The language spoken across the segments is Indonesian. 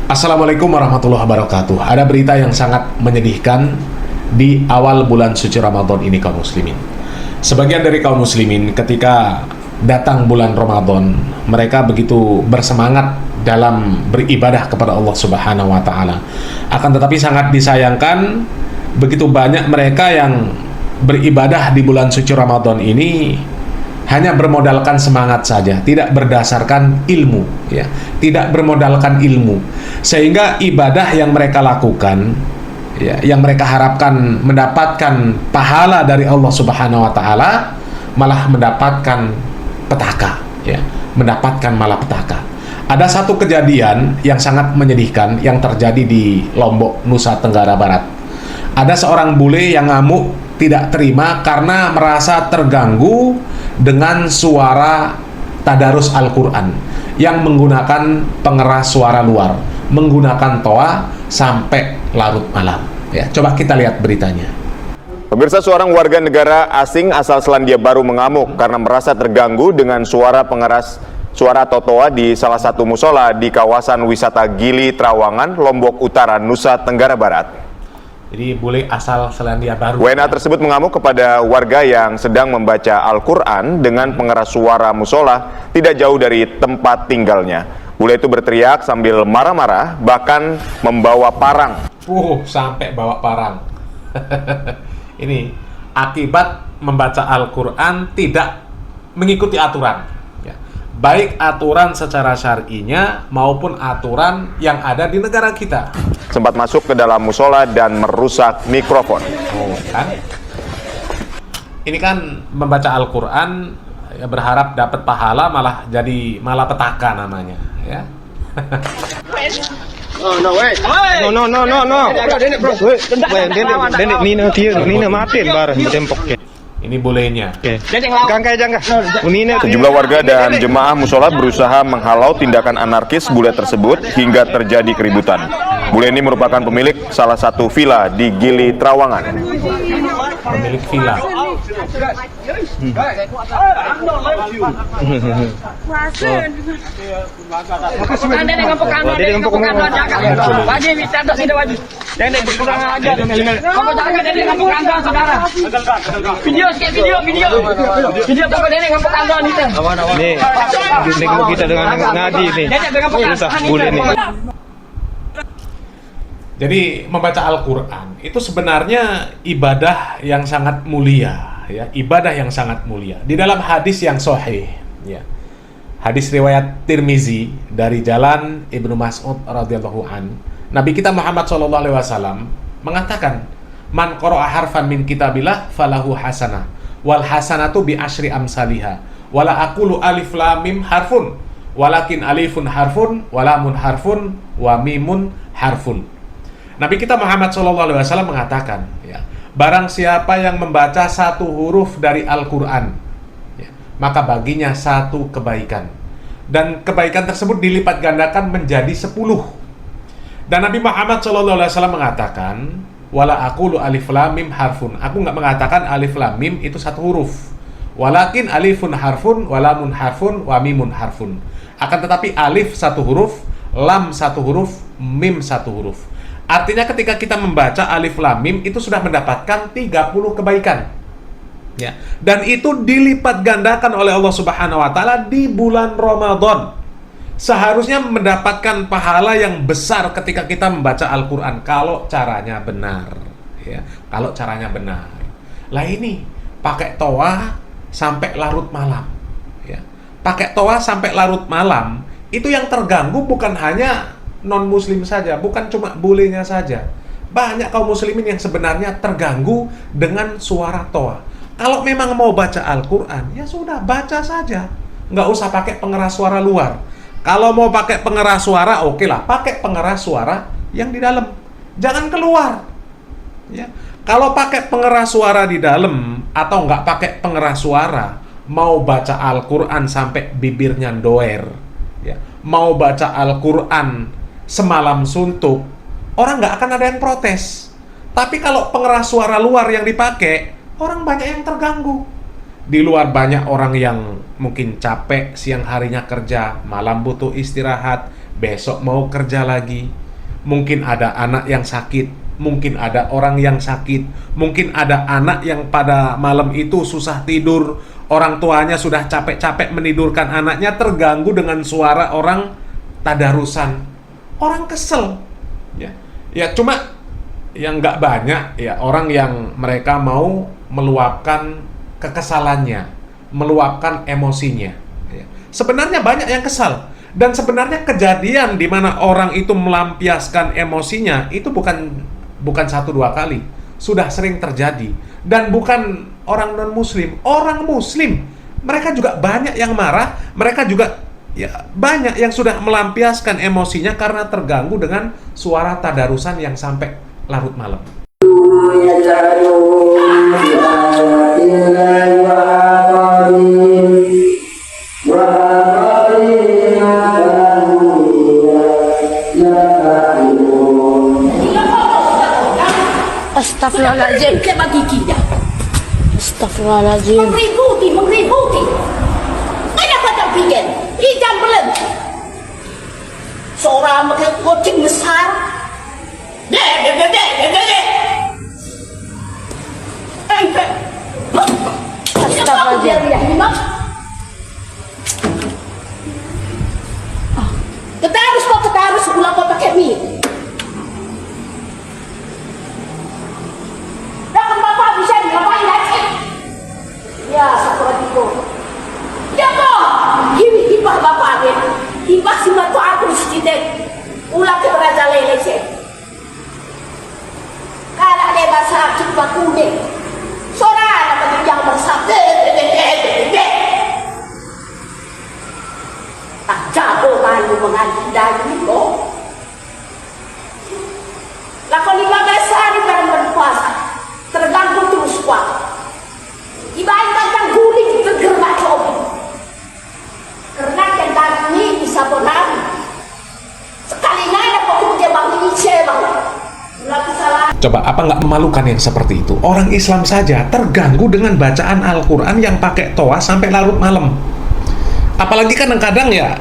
Assalamualaikum warahmatullahi wabarakatuh. Ada berita yang sangat menyedihkan di awal bulan suci Ramadan ini, kaum muslimin. Sebagian dari kaum muslimin ketika datang bulan Ramadan, mereka begitu bersemangat dalam beribadah kepada Allah Subhanahu wa taala. Akan tetapi sangat disayangkan begitu banyak mereka yang beribadah di bulan suci Ramadan ini hanya bermodalkan semangat saja, tidak berdasarkan ilmu, ya, tidak bermodalkan ilmu, sehingga ibadah yang mereka lakukan, ya, yang mereka harapkan mendapatkan pahala dari Allah Subhanahu Wa Taala, malah mendapatkan petaka, ya, mendapatkan malapetaka. Ada satu kejadian yang sangat menyedihkan yang terjadi di Lombok, Nusa Tenggara Barat. Ada seorang bule yang ngamuk tidak terima karena merasa terganggu dengan suara tadarus Al-Quran yang menggunakan pengeras suara luar, menggunakan toa sampai larut malam. Ya, coba kita lihat beritanya. Pemirsa, seorang warga negara asing asal Selandia Baru mengamuk karena merasa terganggu dengan suara pengeras suara atau toa di salah satu musola di kawasan wisata Gili Trawangan, Lombok Utara, Nusa Tenggara Barat. Jadi bule asal Selandia Baru. WNA tersebut mengamuk kepada warga yang sedang membaca Al-Quran dengan pengeras suara musola tidak jauh dari tempat tinggalnya. Bule itu berteriak sambil marah-marah, bahkan membawa parang. Sampai bawa parang. Ini akibat membaca Al-Quran tidak mengikuti aturan. Baik aturan secara syar'inya maupun aturan yang ada di negara kita. Sempat masuk ke dalam musola dan merusak mikrofon. Kan? Ini kan membaca Al-Quran ya, berharap dapat pahala malah jadi malapetaka namanya, ya. Oh, no way. No. Nina matiin bareng tembok. Ini bolehnya. Sejumlah warga dan jemaah musola berusaha menghalau tindakan anarkis bule tersebut hingga terjadi keributan. Bule ini merupakan pemilik salah satu villa di Gili Trawangan. Pemilik villa. Ini kita dengan Ngadi nih. Boleh nih. Jadi membaca Al-Quran itu sebenarnya ibadah yang sangat mulia, ya, ibadah yang sangat mulia. Di dalam hadis yang sahih, ya, hadis riwayat Tirmizi dari jalan Ibnu Mas'ud radhiyallahu an, Nabi kita Muhammad SAW mengatakan, "Man qara'a harfan min kitabillah falahu hasanah, wal hasanatu bi asyri amsalihha, wala aqulu alif lam mim harfun, walakin alifun harfun, walamun harfun, wa mimun harfun." Nabi kita Muhammad SAW mengatakan, ya, barang siapa yang membaca satu huruf dari Al-Quran, ya, maka baginya satu kebaikan. Dan kebaikan tersebut dilipat gandakan menjadi 10. Dan Nabi Muhammad SAW mengatakan, wala aqulu alif lam mim harfun. Aku nggak mengatakan alif lam mim itu satu huruf. Walakin alifun harfun, walamun harfun, wa mimun harfun. Akan tetapi alif satu huruf, lam satu huruf, mim satu huruf. Artinya ketika kita membaca alif lam mim itu sudah mendapatkan 30 kebaikan. Ya. Dan itu dilipat gandakan oleh Allah Subhanahu wa taala di bulan Ramadan. Seharusnya mendapatkan pahala yang besar ketika kita membaca Al-Qur'an kalau caranya benar, ya. Kalau caranya benar. Lah ini pakai toa sampai larut malam, ya. Pakai toa sampai larut malam, itu yang terganggu bukan hanya non-muslim saja, bukan cuma bulenya saja. Banyak kaum muslimin yang sebenarnya terganggu dengan suara toa. Kalau memang mau baca Al-Quran, ya sudah, baca saja. Nggak usah pakai pengeras suara luar. Kalau mau pakai pengeras suara, oke lah, pakai pengeras suara yang di dalam. Jangan keluar. Ya. Kalau pakai pengeras suara di dalam, atau nggak pakai pengeras suara, mau baca Al-Quran sampai bibirnya doer, ya. Mau baca Al-Quran semalam suntuk, orang nggak akan ada yang protes. Tapi kalau pengeras suara luar yang dipakai, orang banyak yang terganggu. Di luar banyak orang yang mungkin capek, siang harinya kerja, malam butuh istirahat, besok mau kerja lagi, mungkin ada anak yang sakit, mungkin ada orang yang sakit, mungkin ada anak yang pada malam itu susah tidur, orang tuanya sudah capek-capek menidurkan anaknya, terganggu dengan suara orang tadarusan, orang kesel, ya cuma yang nggak banyak ya orang yang mereka mau meluapkan kekesalannya, meluapkan emosinya. Sebenarnya banyak yang kesal, dan sebenarnya kejadian di mana orang itu melampiaskan emosinya itu bukan 1-2 kali, sudah sering terjadi, dan bukan orang non muslim, orang muslim mereka juga banyak yang marah, mereka juga ya banyak yang sudah melampiaskan emosinya karena terganggu dengan suara tadarusan yang sampai larut malam. Astagfirullahaladzim. Siapa giginya? Astagfirullahaladzim. Mengributi. Kenapa tak pikir? Hijam belum. Seorang pakai kucing besar. Dek. Astagfirullahaladzim. Ketarus pulang kau pakai mie. Dan bapak bisa ngapain lagi? Ya, satu lagi kok. Ya kok, hibah bapak dia. Hibah si matu aku sedikit. Ulang ke Raja Lele sih. Kalau ada bahasa cuma kuning. Seorang anak yang bersabda. Tak jago malu mengaji dari itu. Lakon 15 hari bareng berpuasa, terganggu terus kuat. Ibarat kacang guling tergerak coba. Karena yang ini bisa benar. Sekali ada pokoknya bang ini bang. Coba apa nggak memalukan yang seperti itu? Orang Islam saja terganggu dengan bacaan Al-Quran yang pakai toa sampai larut malam. Apalagi kadang-kadang ya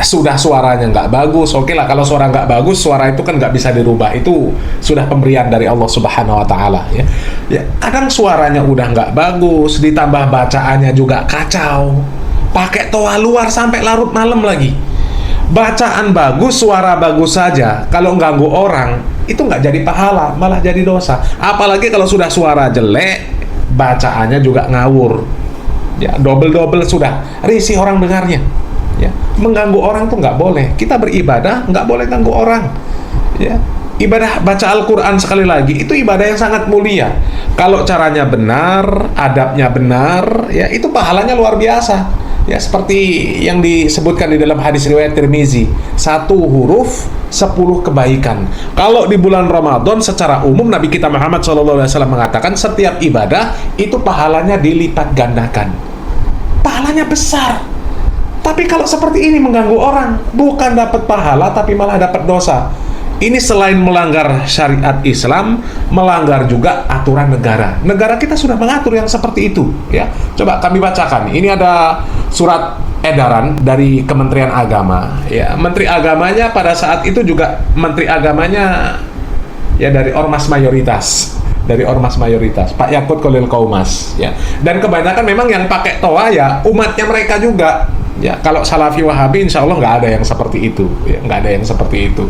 sudah suaranya nggak bagus, oke lah kalau suara nggak bagus, suara itu kan nggak bisa dirubah, itu sudah pemberian dari Allah Subhanahu Wa Taala ya. Kadang suaranya udah nggak bagus, ditambah bacaannya juga kacau, pakai toa luar sampai larut malam lagi. Bacaan bagus, suara bagus saja, kalau ganggu orang itu nggak jadi pahala, malah jadi dosa. Apalagi kalau sudah suara jelek, bacaannya juga ngawur. Ya, double sudah risih orang dengarnya. Ya, mengganggu orang tuh nggak boleh. Kita beribadah nggak boleh ganggu orang. Ya, ibadah baca Al-Quran sekali lagi itu ibadah yang sangat mulia. Kalau caranya benar, adabnya benar, ya itu pahalanya luar biasa. Ya, seperti yang disebutkan di dalam hadis riwayat Tirmizi, 1 huruf 10 kebaikan. Kalau di bulan Ramadan secara umum Nabi kita Muhammad SAW mengatakan setiap ibadah itu pahalanya dilipat gandakan. Pahalanya besar. Tapi kalau seperti ini mengganggu orang, bukan dapat pahala tapi malah dapat dosa. Ini selain melanggar syariat Islam, melanggar juga aturan negara. Negara kita sudah mengatur yang seperti itu, ya. Coba kami bacakan. Ini ada surat edaran dari Kementerian Agama, ya. Menteri Agamanya pada saat itu juga Menteri Agamanya ya dari ormas mayoritas. Pak Yakut Kolil Kaumas, ya. Dan kebanyakan memang yang pakai toa ya umatnya mereka juga. Ya, kalau Salafi Wahabi insya Allah nggak ada yang seperti itu, ya, nggak ada yang seperti itu.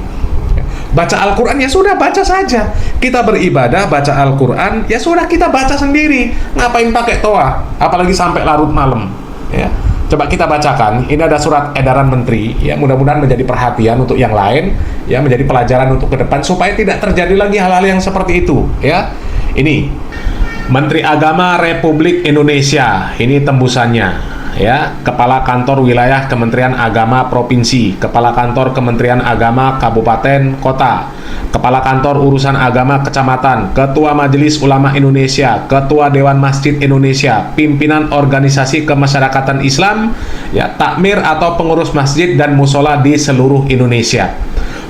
Baca Al-Quran ya sudah, baca saja. Kita beribadah baca Al-Quran ya sudah, kita baca sendiri. Ngapain pakai toa? Apalagi sampai larut malam, ya. Coba kita bacakan. Ini ada surat edaran menteri, ya, mudah-mudahan menjadi perhatian untuk yang lain, ya, menjadi pelajaran untuk ke depan supaya tidak terjadi lagi hal-hal yang seperti itu, ya. Ini Menteri Agama Republik Indonesia, ini tembusannya, ya. Kepala Kantor Wilayah Kementerian Agama Provinsi, Kepala Kantor Kementerian Agama Kabupaten Kota, Kepala Kantor Urusan Agama Kecamatan, Ketua Majelis Ulama Indonesia, Ketua Dewan Masjid Indonesia, pimpinan organisasi kemasyarakatan Islam, ya, takmir atau pengurus masjid dan musola di seluruh Indonesia.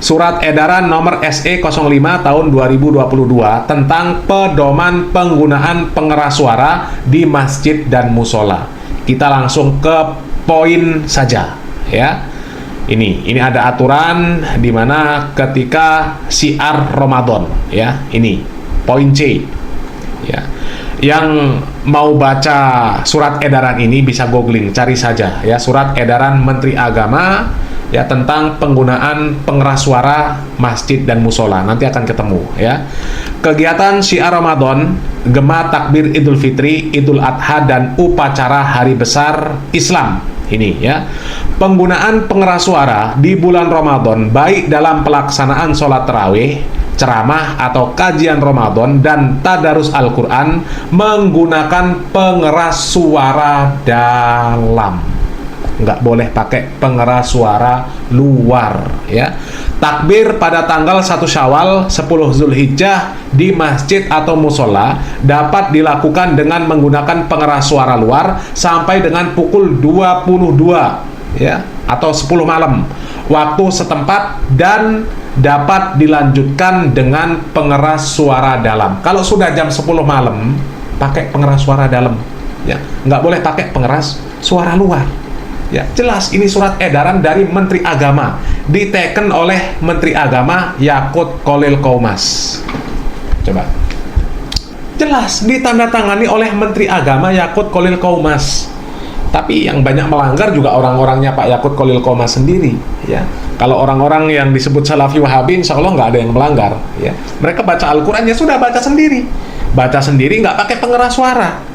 Surat edaran nomor SE 05 tahun 2022 tentang pedoman penggunaan pengeras suara di masjid dan musola. Kita langsung ke poin saja, ya. Ini ada aturan di mana ketika syiar Ramadan, ya, ini poin C, ya. Yang mau baca surat edaran ini bisa googling, cari saja, ya, surat edaran Menteri Agama, ya, tentang penggunaan pengeras suara masjid dan musola. Nanti akan ketemu, ya. Kegiatan syiar Ramadan, gema takbir Idul Fitri, Idul Adha, dan upacara hari besar Islam. Ini, ya, penggunaan pengeras suara di bulan Ramadan baik dalam pelaksanaan sholat tarawih, ceramah atau kajian Ramadan, dan tadarus Al-Quran menggunakan pengeras suara dalam. Nggak boleh pakai pengeras suara luar, ya. Takbir pada tanggal 1 Syawal 10 Zulhijjah di masjid atau musola dapat dilakukan dengan menggunakan pengeras suara luar sampai dengan pukul 22, ya, atau 10 malam waktu setempat, dan dapat dilanjutkan dengan pengeras suara dalam. Kalau sudah jam 10 malam pakai pengeras suara dalam, ya, nggak boleh pakai pengeras suara luar. Ya, jelas ini surat edaran dari Menteri Agama, diteken oleh Menteri Agama Yakut Kholil Qoumas. Coba. Jelas ditandatangani oleh Menteri Agama Yakut Kholil Qoumas. Tapi yang banyak melanggar juga orang-orangnya Pak Yakut Kholil Qoumas sendiri, ya. Kalau orang-orang yang disebut Salafi Wahabi, insya Allah nggak ada yang melanggar, ya. Mereka baca Al-Quran, ya sudah, baca sendiri. Baca sendiri, nggak pakai pengeras suara.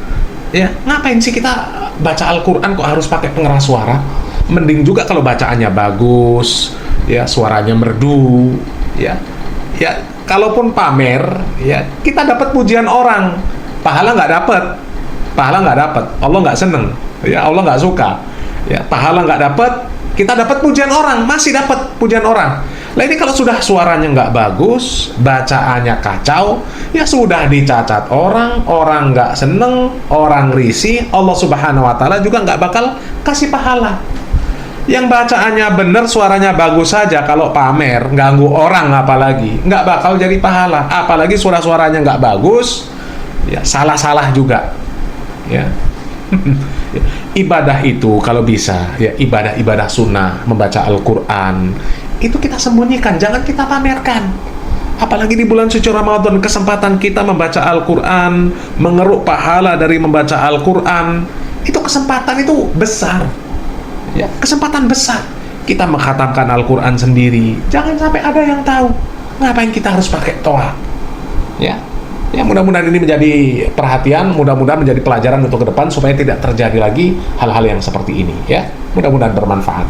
Ya, ngapain sih kita baca Al-Quran kok harus pakai pengeras suara? Mending juga kalau bacaannya bagus, ya, suaranya merdu, ya. Ya, kalaupun pamer, ya, kita dapat pujian orang, pahala nggak dapat. Pahala nggak dapat, Allah nggak seneng, ya, Allah nggak suka, ya. Pahala nggak dapat, kita dapat pujian orang, masih dapat pujian orang. Nah, ini kalau sudah suaranya nggak bagus, bacaannya kacau, ya sudah, dicacat orang, orang nggak seneng, orang risih, Allah Subhanahu wa Ta'ala juga nggak bakal kasih pahala. Yang bacaannya bener, suaranya bagus saja, kalau pamer, ganggu orang apalagi, nggak bakal jadi pahala. Apalagi suara-suaranya nggak bagus, ya salah-salah juga, ya. Ibadah itu kalau bisa, ya, ibadah-ibadah sunnah, membaca Al-Quran, itu kita sembunyikan, jangan kita pamerkan. Apalagi di bulan suci Ramadan, kesempatan kita membaca Al-Quran, mengeruk pahala dari membaca Al-Quran, itu kesempatan itu besar, ya, kesempatan besar. Kita mengkhatamkan Al-Quran sendiri, jangan sampai ada yang tahu. Ngapain kita harus pakai toa, ya. Ya, mudah-mudahan ini menjadi perhatian, mudah-mudahan menjadi pelajaran untuk ke depan supaya tidak terjadi lagi hal-hal yang seperti ini, ya. Mudah-mudahan bermanfaat.